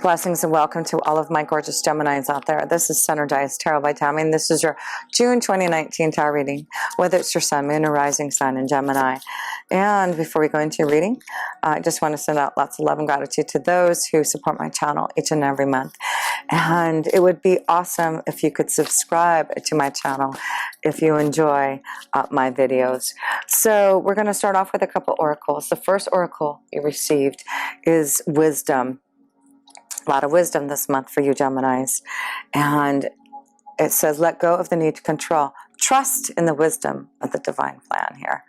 Blessings and welcome to all of my gorgeous Geminis out there. This is Synergized Tarot by Tammy, and this is your June 2019 tarot reading, whether it's your sun, moon, or rising sun in Gemini. And before we go into your reading, I just want to send out lots of love and gratitude to those who support my channel each and every month. And it would be awesome if you could subscribe to my channel if you enjoy my videos. So we're going to start off with a couple oracles. The first oracle you received is wisdom. A lot of wisdom this month for you Geminis, and it says let go of the need to control, trust in the wisdom of the divine plan here.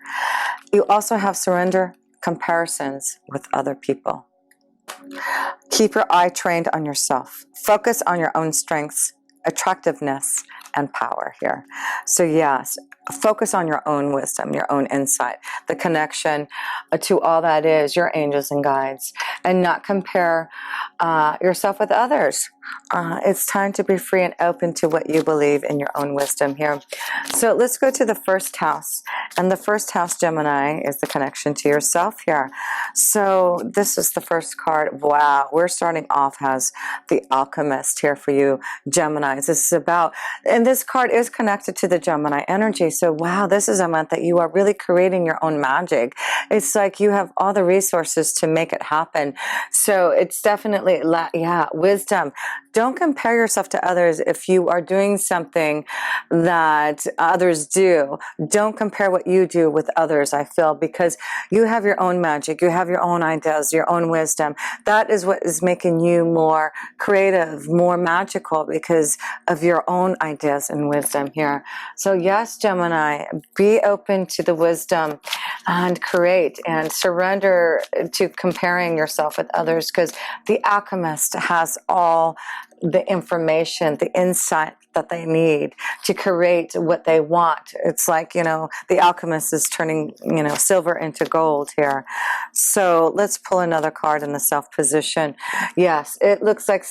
You also have surrender comparisons with other people. Keep your eye trained on yourself, focus on your own strengths, attractiveness, and power here. So yes, focus on your own wisdom, your own insight, the connection to all that is your angels and guides, and not compare yourself with others. It's time to be free and open to what you believe in your own wisdom here. So let's go to the first house, and the first house, Gemini, is the connection to yourself here. So this is the first card. Wow, we're starting off as the Alchemist here for you Geminis. This is about, and this card is connected to the Gemini energy. So wow, this is a month that you are really creating your own magic. It's like you have all the resources to make it happen. So it's definitely, yeah, wisdom. Don't compare yourself to others if you are doing something that others do. Don't compare what you do with others, I feel, because you have your own magic. You have your own ideas, your own wisdom. That is what is making you more creative, more magical, because of your own ideas and wisdom here. So yes, Gemini, be open to the wisdom and create and surrender to comparing yourself with others, because the Alchemist has all the information, the insight that they need to create what they want. It's like, you know, the Alchemist is turning, you know, silver into gold here. So let's pull another card in the Self position. Yes, it looks like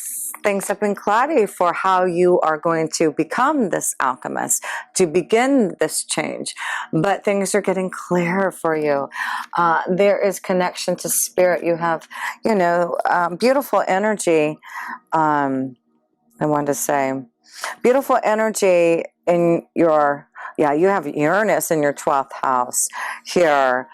things have been cloudy for how you are going to become this alchemist, to begin this change, but things are getting clearer for you. There is connection to spirit. You have, you know, beautiful energy. I want to say beautiful energy in your, yeah, you have Uranus in your 12th house here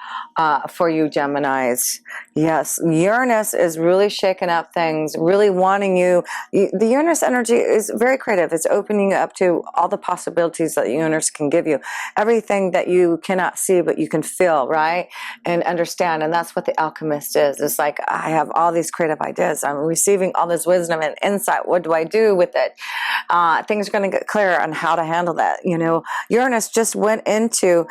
for you Geminis. Yes, Uranus is really shaking up things, really wanting you. The Uranus energy is very creative. It's opening up to all the possibilities that Uranus can give you. Everything that you cannot see, but you can feel, right? And understand. And that's what the Alchemist is. It's like, I have all these creative ideas. I'm receiving all this wisdom and insight. What do I do with it? Things are going to get clearer on how to handle that. You know, Uranus just went into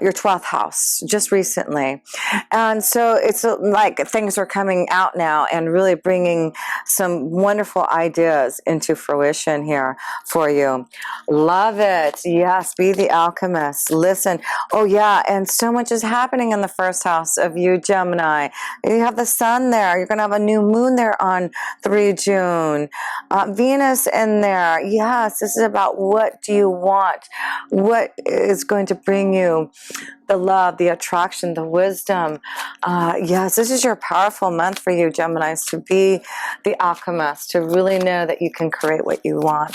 your 12th house just recently, and so it's like things are coming out now and really bringing some wonderful ideas into fruition here for you. Love it. Yes, be the alchemist. Listen. Oh yeah, and so much is happening in the first house of you Gemini. You have the sun there. You're going to have a new moon there on 3 June. Venus in there. Yes, this is about what do you want? What is going to bring you the love, the attraction, the wisdom. Yes, this is your powerful month for you, Geminis, to be the alchemist, to really know that you can create what you want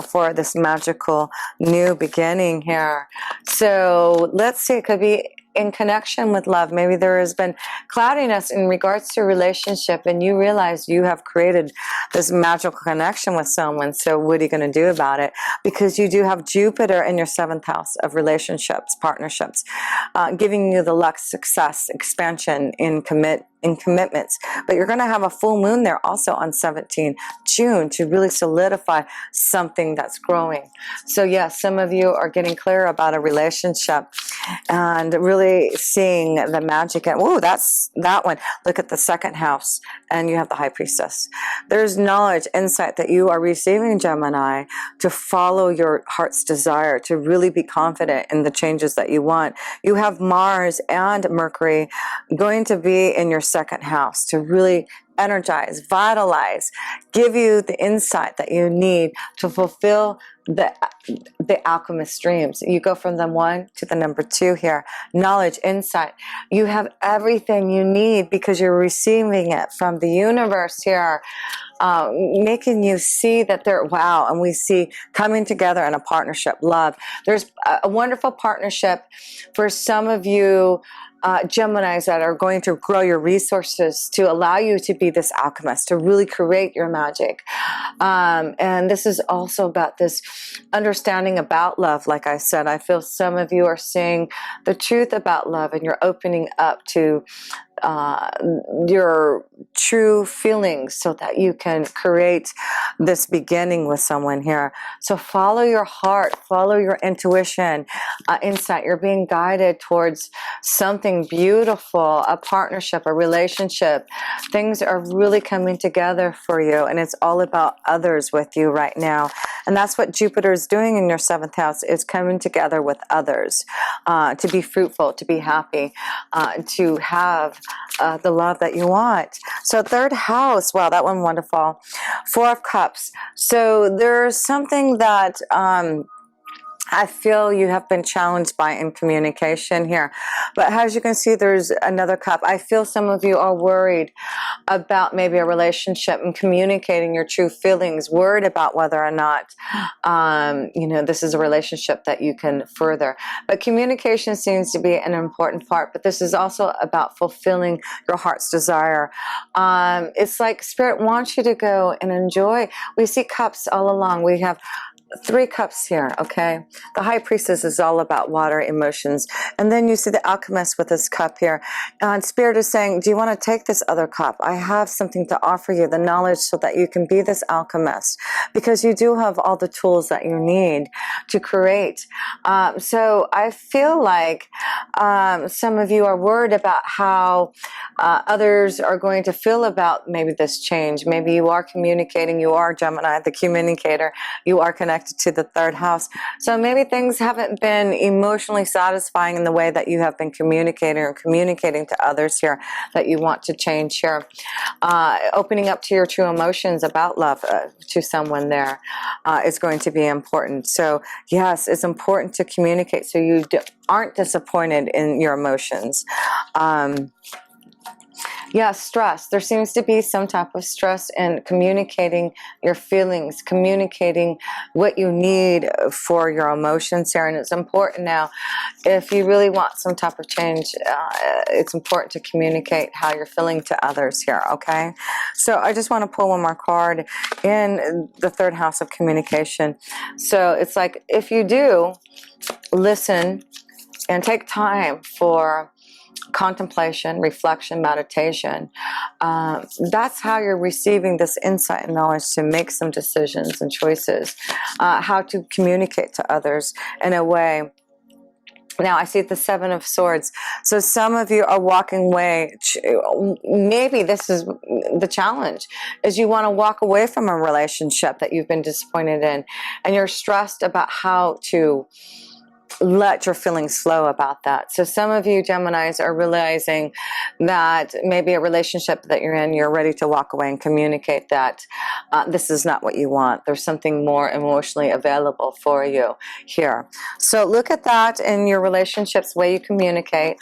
for this magical new beginning here. So let's see, it could be in connection with love. Maybe there has been cloudiness in regards to relationship, and you realize you have created this magical connection with someone. So what are you going to do about it? Because you do have Jupiter in your 7th house of relationships, partnerships, giving you the luck, success, expansion in commitments. But you're going to have a full moon there also on 17 June to really solidify something that's growing. So yes, some of you are getting clear about a relationship and really seeing the magic. And whoa, that's that one. Look at the 2nd house, and you have the High Priestess. There's knowledge, insight that you are receiving, Gemini, to follow your heart's desire, to really be confident in the changes that you want. You have Mars and Mercury going to be in your 2nd house to really energize, vitalize, give you the insight that you need to fulfill the alchemist dreams. You go from the 1 to the number 2 here. Knowledge, insight. You have everything you need because you're receiving it from the universe here, making you see that they're wow. And we see coming together in a partnership, love. There's a wonderful partnership for some of you Geminis that are going to grow your resources to allow you to be this alchemist, to really create your magic. And this is also about this understanding about love. Like I said, I feel some of you are seeing the truth about love and you're opening up to your true feelings so that you can create this beginning with someone here. So follow your heart, follow your intuition, insight. You're being guided towards something beautiful, a partnership, a relationship. Things are really coming together for you, and it's all about others with you right now. And that's what Jupiter is doing in your 7th house, is coming together with others, to be fruitful, to be happy, to have the love that you want. So 3rd house, wow, that one wonderful. 4 of Cups. So there's something that I feel you have been challenged by in communication here. But as you can see, there's another cup. I feel some of you are worried about maybe a relationship and communicating your true feelings, worried about whether or not, this is a relationship that you can further. But communication seems to be an important part, but this is also about fulfilling your heart's desire. It's like Spirit wants you to go and enjoy. We see cups all along. We have 3 cups here, okay? The High Priestess is all about water, emotions. And then you see the Alchemist with this cup here. And Spirit is saying, do you want to take this other cup? I have something to offer you, the knowledge so that you can be this alchemist. Because you do have all the tools that you need to create. So I feel like some of you are worried about how others are going to feel about maybe this change. Maybe you are communicating, you are Gemini, the communicator, you are connected to the 3rd house. So maybe things haven't been emotionally satisfying in the way that you have been communicating or communicating to others here that you want to change here. Opening up to your true emotions about love to someone there is going to be important. So yes, it's important to communicate so you aren't disappointed in your emotions. Yeah, stress. There seems to be some type of stress in communicating your feelings, communicating what you need for your emotions here. And it's important now, if you really want some type of change, it's important to communicate how you're feeling to others here, okay? So I just want to pull one more card in the 3rd house of communication. So it's like, if you do listen and take time for contemplation, reflection, meditation, that's how you're receiving this insight and knowledge to make some decisions and choices, how to communicate to others in a way. Now I see the 7 of Swords. So some of you are walking away. Maybe this is the challenge, is you want to walk away from a relationship that you've been disappointed in, and you're stressed about how to let your feelings flow about that. So some of you Geminis are realizing that maybe a relationship that you're in, you're ready to walk away and communicate that this is not what you want. There's something more emotionally available for you here. So look at that in your relationships, way you communicate.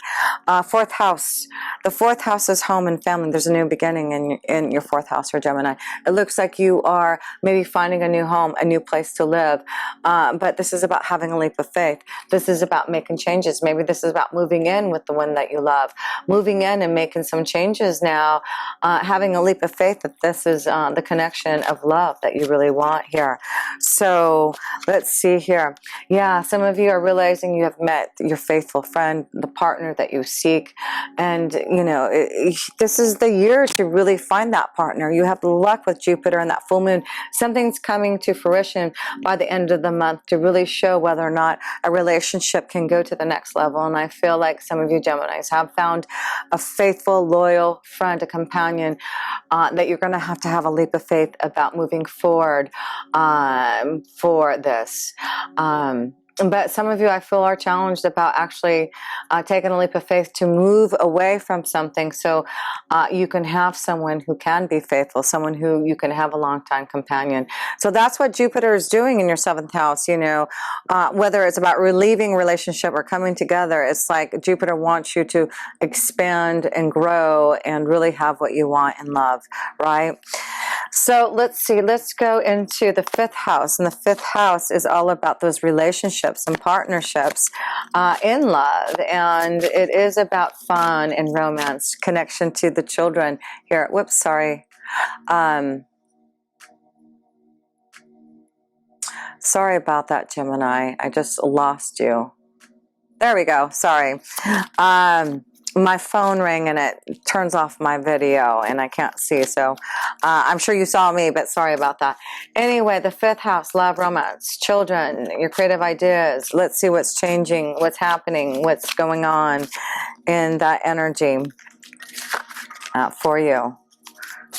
4th house. The 4th house is home and family. There's a new beginning in your 4th house for Gemini. It looks like you are maybe finding a new home, a new place to live. But this is about having a leap of faith. This is about making changes. Maybe this is about moving in with the one that you love. Moving in and making some changes now. Having a leap of faith that this is the connection of love that you really want here. So let's see here. Yeah, some of you are realizing you have met your faithful friend, the partner that you seek. And, this is the year to really find that partner. You have luck with Jupiter and that full moon. Something's coming to fruition by the end of the month to really show whether or not a relationship can go to the next level. And I feel like some of you Geminis have found a faithful, loyal friend, a companion that you're going to have a leap of faith about moving forward for this. But some of you, I feel, are challenged about actually taking a leap of faith to move away from something so you can have someone who can be faithful, someone who you can have a long-time companion. So that's what Jupiter is doing in your 7th house, you know, whether it's about relieving a relationship or coming together. It's like Jupiter wants you to expand and grow and really have what you want in love, right? So let's see, let's go into the 5th house. And the 5th house is all about those relationships and partnerships in love. And it is about fun and romance, connection to the children here. Whoops, sorry. Sorry about that, Gemini. I just lost you. There we go. Sorry. My phone rang and it turns off my video and I can't see. So I'm sure you saw me, but sorry about that. Anyway, the 5th house, love, romance, children, your creative ideas. Let's see what's changing, what's happening, what's going on in that energy for you.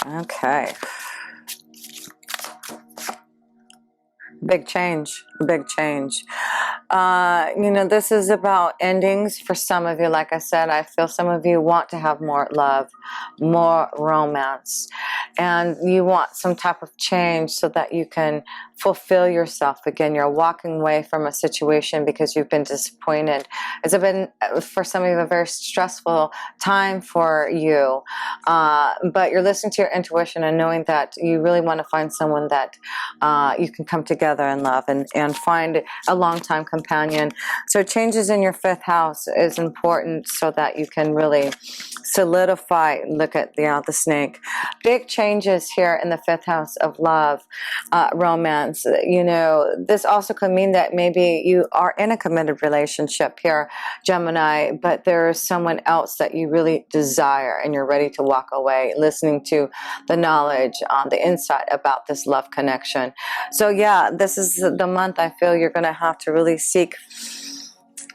Okay. Big change, big change. You know, this is about endings for some of you. Like I said, I feel some of you want to have more love, more romance, and you want some type of change so that you can fulfill yourself again. You're walking away from a situation because you've been disappointed. It's been, for some of you, a very stressful time for you, but you're listening to your intuition and knowing that you really want to find someone that you can come together in love and find a long-time companion. So changes in your 5th house is important so that you can really solidify. Look at the snake. Big changes here in the 5th house of love, romance. You know, this also could mean that maybe you are in a committed relationship here, Gemini, but there's someone else that you really desire and you're ready to walk away, listening to the knowledge on the inside about this love connection. So yeah, this is the month I feel you're going to have to really seek,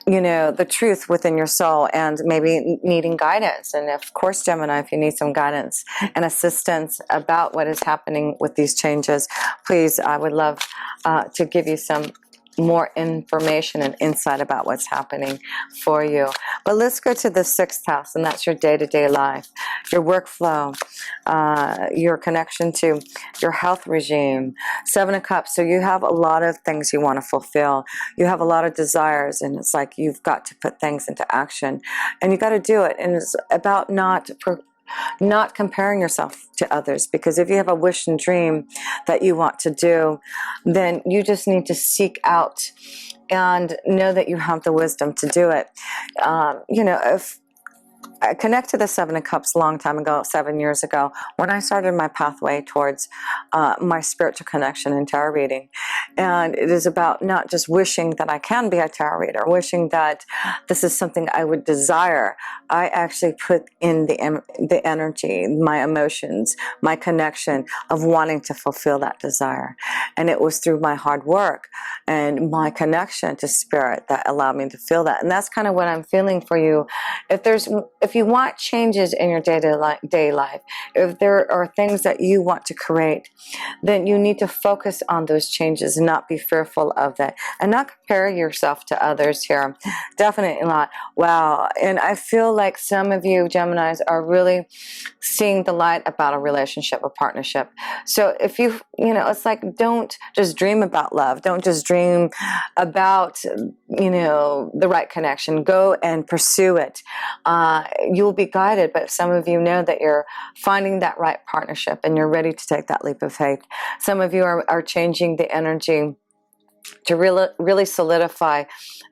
you know, the truth within your soul and maybe needing guidance. And of course, Gemini, if you need some guidance and assistance about what is happening with these changes, please, I would love to give you some more information and insight about what's happening for you. But let's go to the 6th house, and that's your day-to-day life, your workflow, your connection to your health regime. 7 of Cups. So you have a lot of things you want to fulfill. You have a lot of desires, and it's like you've got to put things into action, and you got to do it. And it's about not comparing yourself to others, because if you have a wish and dream that you want to do, then you just need to seek out and know that you have the wisdom to do it. You know, if I connect to the 7 of Cups a long time ago, 7 years ago, when I started my pathway towards my spiritual connection and tarot reading. And it is about not just wishing that I can be a tarot reader, wishing that this is something I would desire. I actually put in the energy, my emotions, my connection of wanting to fulfill that desire. And it was through my hard work and my connection to spirit that allowed me to feel that. And that's kind of what I'm feeling for you. If you want changes in your day life, if there are things that you want to create, then you need to focus on those changes and not be fearful of that and not compare yourself to others here. Definitely not. Wow. And I feel like some of you Geminis are really seeing the light about a relationship, a partnership. So if you know, it's like, don't just dream about love. Don't just dream about, you know, the right connection. Go and pursue it. You'll be guided, but some of you know that you're finding that right partnership and you're ready to take that leap of faith. Some of you are changing the energy to really solidify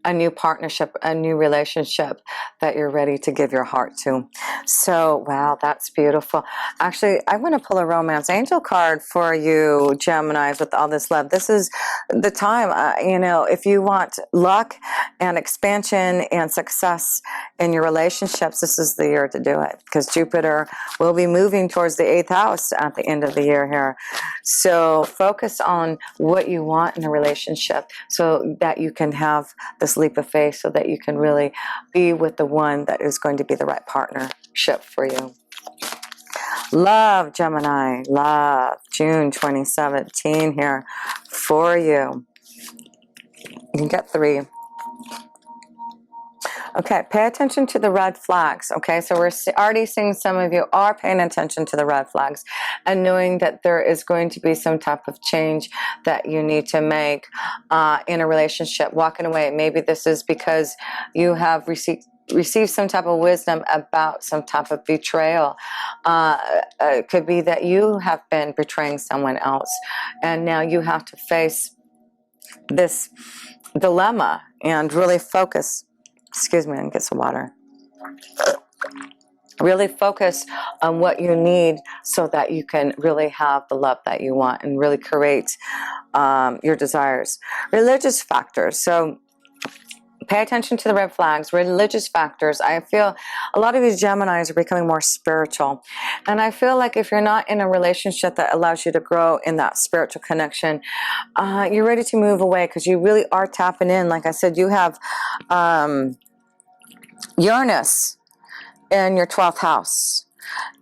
a new partnership, a new relationship that you're ready to give your heart to. So, wow, that's beautiful. Actually, I want to pull a romance angel card for you, Geminis, with all this love. This is the time, you know, if you want luck and expansion and success in your relationships, this is the year to do it, because Jupiter will be moving towards the 8th house at the end of the year here. So focus on what you want in a relationship so that you can have this leap of faith, so that you can really be with the one that is going to be the right partnership for you. Love, Gemini, love, June 2017 here for you. You can get 3. Okay, pay attention to the red flags. Okay, so we're already seeing some of you are paying attention to the red flags and knowing that there is going to be some type of change that you need to make in a relationship. Walking away. Maybe this is because you have received some type of wisdom about some type of betrayal. It could be that you have been betraying someone else, and now you have to face this dilemma and really focus. Excuse me, and get some water. Really focus on what you need so that you can really have the love that you want and really create your desires. Religious factors. So pay attention to the red flags. Religious factors. I feel a lot of these Geminis are becoming more spiritual. And I feel like if you're not in a relationship that allows you to grow in that spiritual connection, you're ready to move away because you really are tapping in. Like I said, you have Uranus in your 12th house.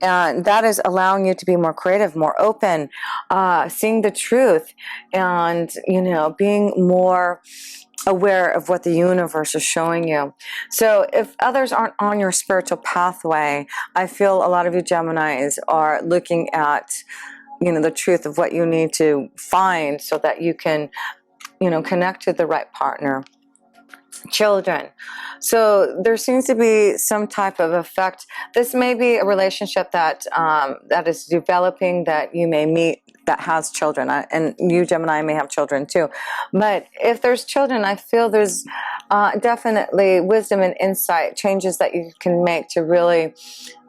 And that is allowing you to be more creative, more open, seeing the truth, and, you know, being more aware of what the universe is showing you. So if others aren't on your spiritual pathway, I feel a lot of you Geminis are looking at, you know, the truth of what you need to find so that you can, you know, connect to the right partner. Children. So there seems to be some type of effect. This may be a relationship that that is developing, that you may meet, that has children, and you Gemini may have children too. But if there's children, I feel there's definitely wisdom and insight, changes that you can make to really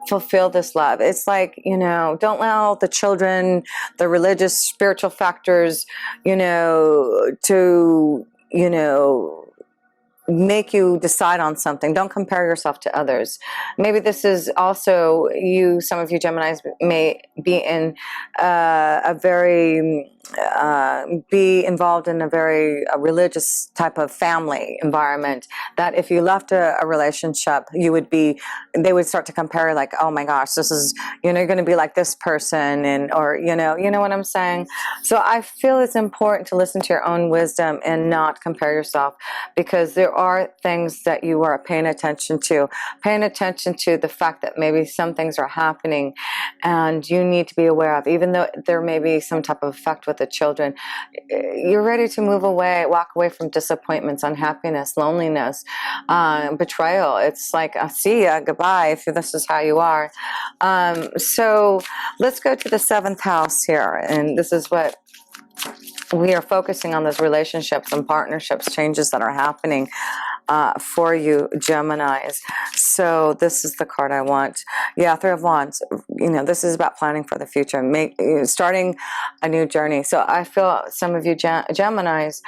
fulfill this love. It's like, you know, don't allow the children, the religious, spiritual factors, you know, to, you know, make you decide on something. Don't compare yourself to others. Maybe this is also you, some of you Geminis may be in be involved in a very religious type of family environment, that if you left a relationship, they would start to compare, like, oh my gosh, this is, you know, you're going to be like this person, and, or, you know what I'm saying? So I feel it's important to listen to your own wisdom and not compare yourself, because there are things that you are paying attention to the fact that maybe some things are happening and you need to be aware of, even though there may be some type of effect with the children. You're ready to move away, walk away from disappointments, unhappiness, loneliness, betrayal. It's like, see ya, goodbye, if this is how you are. So let's go to the 7th house here, and this is what we are focusing on, those relationships and partnerships, changes that are happening for you Geminis. So this is the card I want. Yeah, 3 of Wands. You know, this is about planning for the future, starting a new journey. So I feel some of you Geminis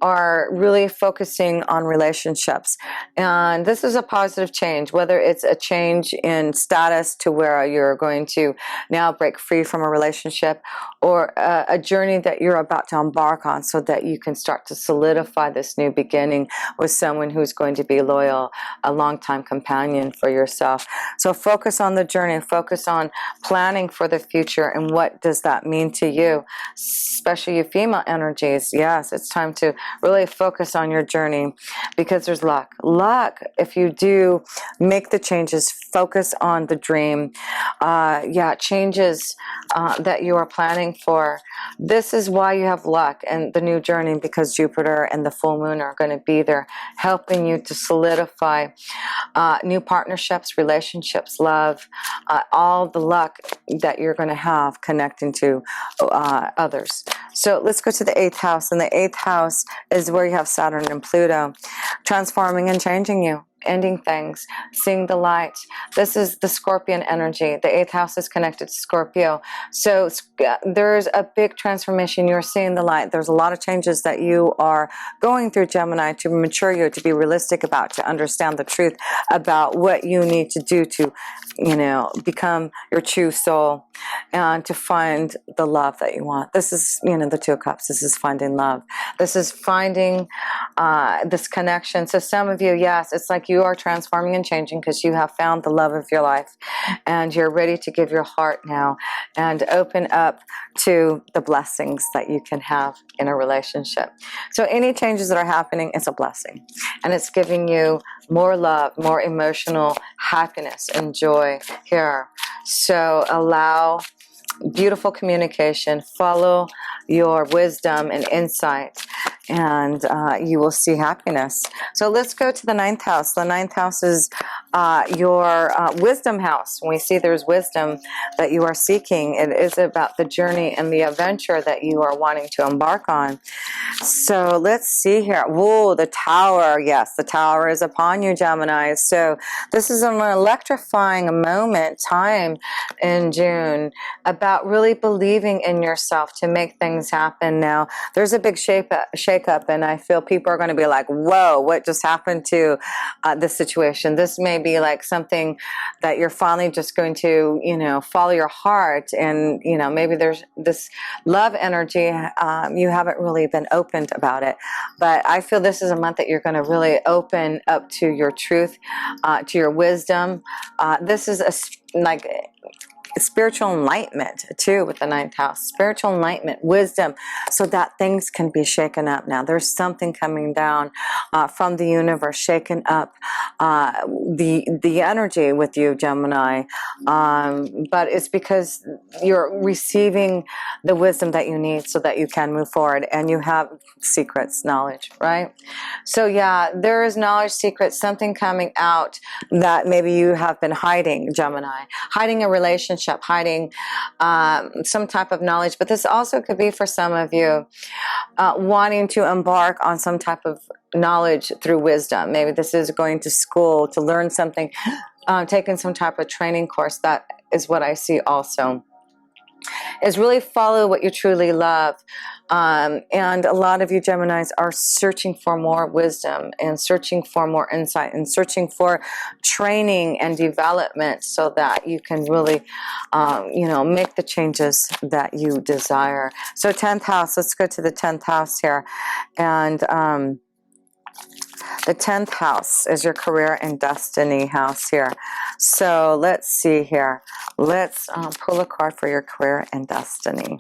are really focusing on relationships, and this is a positive change, whether it's a change in status to where you're going to now break free from a relationship, or a journey that you're about to embark on, so that you can start to solidify this new beginning with someone who's going to be loyal, a longtime companion for yourself. So focus on the journey, focus on planning for the future, and what does that mean to you, especially you female energies. Yes, it's time to really focus on your journey, because there's luck. If you do make the changes, focus on the dream. Changes that you are planning for. This is why you have luck and the new journey, because Jupiter and the full moon are going to be there helping you to solidify new partnerships, relationships, love, all the luck that you're going to have connecting to others. So let's go to the 8th house, and the 8th house is where you have Saturn and Pluto transforming and changing you, ending things, seeing the light. This is the Scorpion energy. The 8th house is connected to Scorpio. So there's a big transformation. You're seeing the light. There's a lot of changes that you are going through, Gemini, to mature you, to be realistic about, to understand the truth about what you need to do to, you know, become your true soul and to find the love that you want. This is, you know, the 2 of Cups. This is finding love. This is finding this connection. So some of you, yes, it's like like you are transforming and changing because you have found the love of your life, and you're ready to give your heart now and open up to the blessings that you can have in a relationship. So any changes that are happening, it's a blessing, and it's giving you more love, more emotional happiness and joy here. So allow beautiful communication, follow your wisdom and insight, and you will see happiness. So let's go to the 9th house. The 9th house is your wisdom house. When we see there's wisdom that you are seeking, it is about the journey and the adventure that you are wanting to embark on. So let's see here. Whoa, the tower. Yes, the tower is upon you, Gemini. So this is an electrifying moment, time in June, about really believing in yourself to make things happen. Now, there's a big shake-up, and I feel people are going to be like, whoa, what just happened to this situation? This may be like something that you're finally just going to, follow your heart, and, maybe there's this love energy. You haven't really been opened about it, but I feel this is a month that you're going to really open up to your truth, to your wisdom. This is like spiritual enlightenment too, with the 9th house. Spiritual enlightenment, wisdom, so that things can be shaken up now. There's something coming down from the universe, shaking up the energy with you, Gemini. But it's because you're receiving the wisdom that you need so that you can move forward, and you have secrets, knowledge, right? So yeah, there is knowledge, secrets, something coming out that maybe you have been hiding, Gemini, hiding a relationship, hiding some type of knowledge. But this also could be for some of you wanting to embark on some type of knowledge through wisdom. Maybe this is going to school to learn something, taking some type of training course. That is what I see also, is really follow what you truly love. And a lot of you Geminis are searching for more wisdom, and searching for more insight, and searching for training and development so that you can really, make the changes that you desire. So 10th house, let's go to the 10th house here. And the 10th house is your career and destiny house here. So let's see here. Let's pull a card for your career and destiny.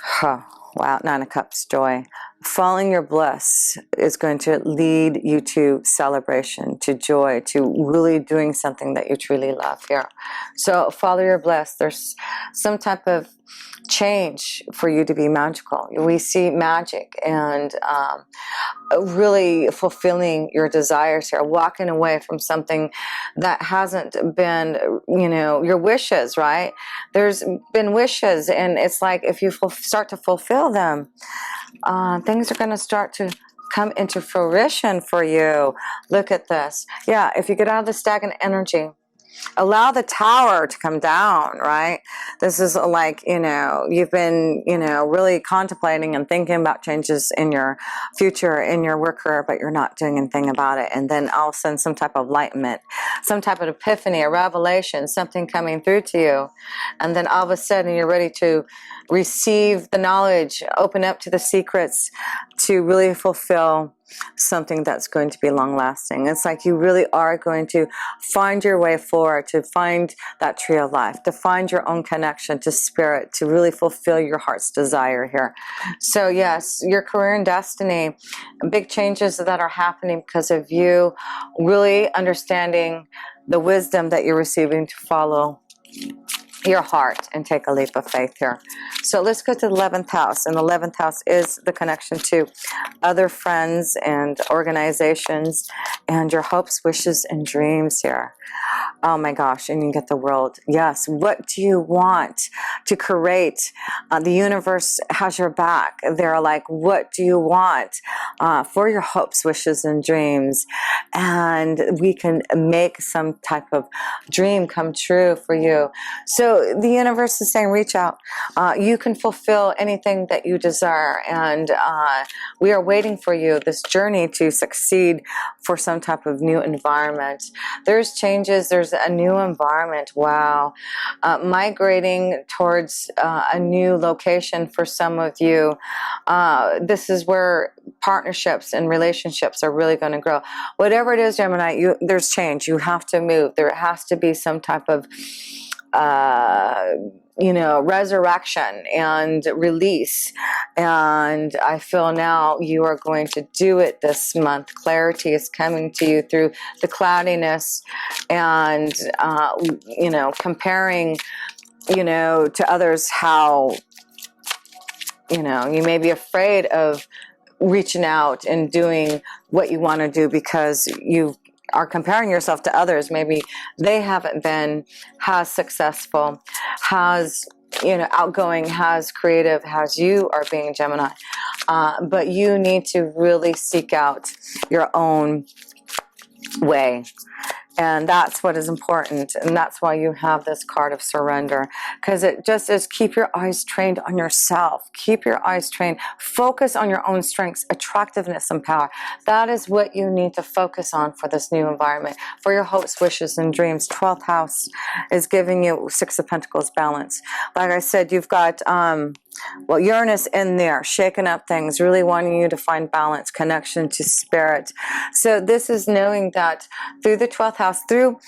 Huh. Wow, 9 of Cups, joy. Following your bliss is going to lead you to celebration, to joy, to really doing something that you truly love here. So follow your bliss. There's some type of change for you to be magical. We see magic and really fulfilling your desires here, walking away from something that hasn't been, your wishes, right? There's been wishes, and it's like if you start to fulfill them, things are going to start to come into fruition for you. Look at this. Yeah, if you get out of the stagnant energy, allow the tower to come down, right? This is like, you've been, really contemplating and thinking about changes in your future, in your work career, but you're not doing anything about it. And then all of a sudden, some type of enlightenment, some type of epiphany, a revelation, something coming through to you. And then all of a sudden, you're ready to receive the knowledge, open up to the secrets to really fulfill something that's going to be long lasting. It's like you really are going to find your way forward, to find that tree of life, to find your own connection to spirit, to really fulfill your heart's desire here. So yes, your career and destiny, big changes that are happening because of you really understanding the wisdom that you're receiving to follow your heart and take a leap of faith here. So let's go to the 11th house, and the 11th house is the connection to other friends and organizations and your hopes, wishes, and dreams here. Oh my gosh, and you get the world. Yes, what do you want to create? The universe has your back. They're like, what do you want for your hopes, wishes, and dreams? And we can make some type of dream come true for you. So the universe is saying, reach out. You can fulfill anything that you desire. And we are waiting for you, this journey to succeed for some type of new environment. There's changes. There's a new environment. Wow. Migrating towards towards a new location for some of you. This is where partnerships and relationships are really going to grow. Whatever it is, Gemini, there's change. You have to move. There has to be some type of resurrection and release. And I feel now you are going to do it this month. Clarity is coming to you through the cloudiness and, comparing, to others how, you may be afraid of reaching out and doing what you want to do because you are comparing yourself to others. Maybe they haven't been as successful, as outgoing, as creative, as you are being Gemini. But you need to really seek out your own way. And that's what is important. And that's why you have this card of surrender. Because it just is, keep your eyes trained on yourself. Keep your eyes trained. Focus on your own strengths, attractiveness, and power. That is what you need to focus on for this new environment. For your hopes, wishes, and dreams. 12th house is giving you 6 of Pentacles balance. Like I said, you've got Uranus in there, shaking up things, really wanting you to find balance, connection to spirit. So this is knowing that through the 12th house, through,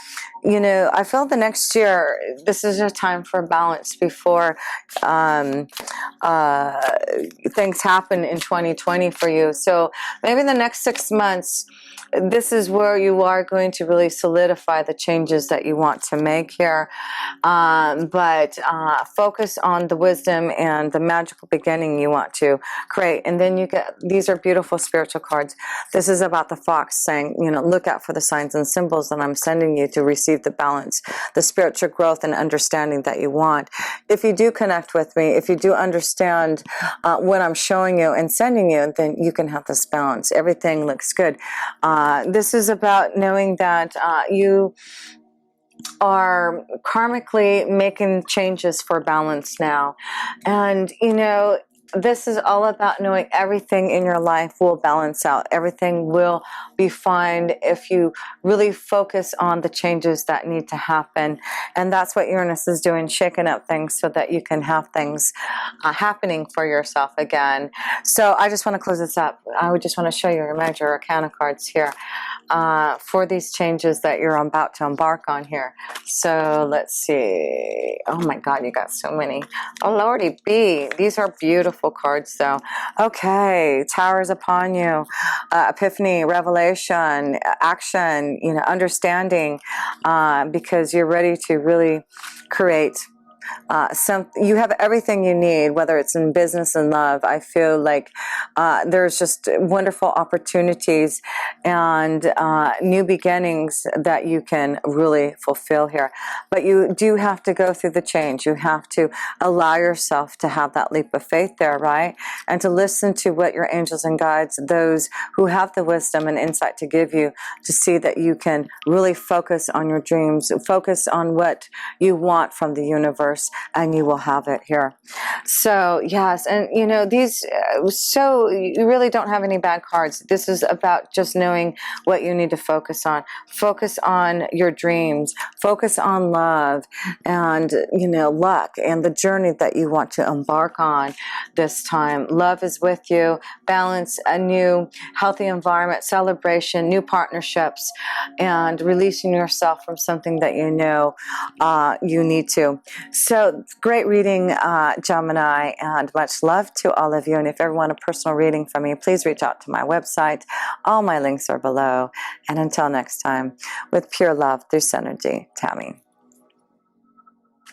I feel the next year, this is a time for balance before things happen in 2020 for you. So maybe the next 6 months, this is where you are going to really solidify the changes that you want to make here. But focus on the wisdom and the magical beginning you want to create. And then you get, these are beautiful spiritual cards. This is about the fox saying, look out for the signs and symbols that I'm sending you to receive the balance, the spiritual growth and understanding that you want. If you do connect with me, if you do understand what I'm showing you and sending you, then you can have this balance. Everything looks good. This is about knowing that you are karmically making changes for balance now. And, this is all about knowing everything in your life will balance out. Everything will be fine if you really focus on the changes that need to happen. And that's what Uranus is doing, shaking up things so that you can have things happening for yourself again. So I just want to close this up. I would just want to show you your major arcana cards here for these changes that you're about to embark on here. So let's see. Oh my God, you got so many. Oh Lordy B, these are beautiful cards though. Okay, towers upon you, epiphany, revelation, action, understanding, because you're ready to really create you have everything you need, whether it's in business and love. I feel like there's just wonderful opportunities and new beginnings that you can really fulfill here. But you do have to go through the change. You have to allow yourself to have that leap of faith there, right? And to listen to what your angels and guides, those who have the wisdom and insight to give you, to see that you can really focus on your dreams, focus on what you want from the universe, and you will have it here. So yes, and these, so you really don't have any bad cards. This is about just knowing what you need to focus on. Focus on your dreams, focus on love and luck and the journey that you want to embark on this time. Love is with you. Balance, a new healthy environment, celebration, new partnerships, and releasing yourself from something that you need to. So great reading, Gemini, and much love to all of you. And if you ever want a personal reading from me, please reach out to my website. All my links are below. And until next time, with pure love through Synergy, Tammy.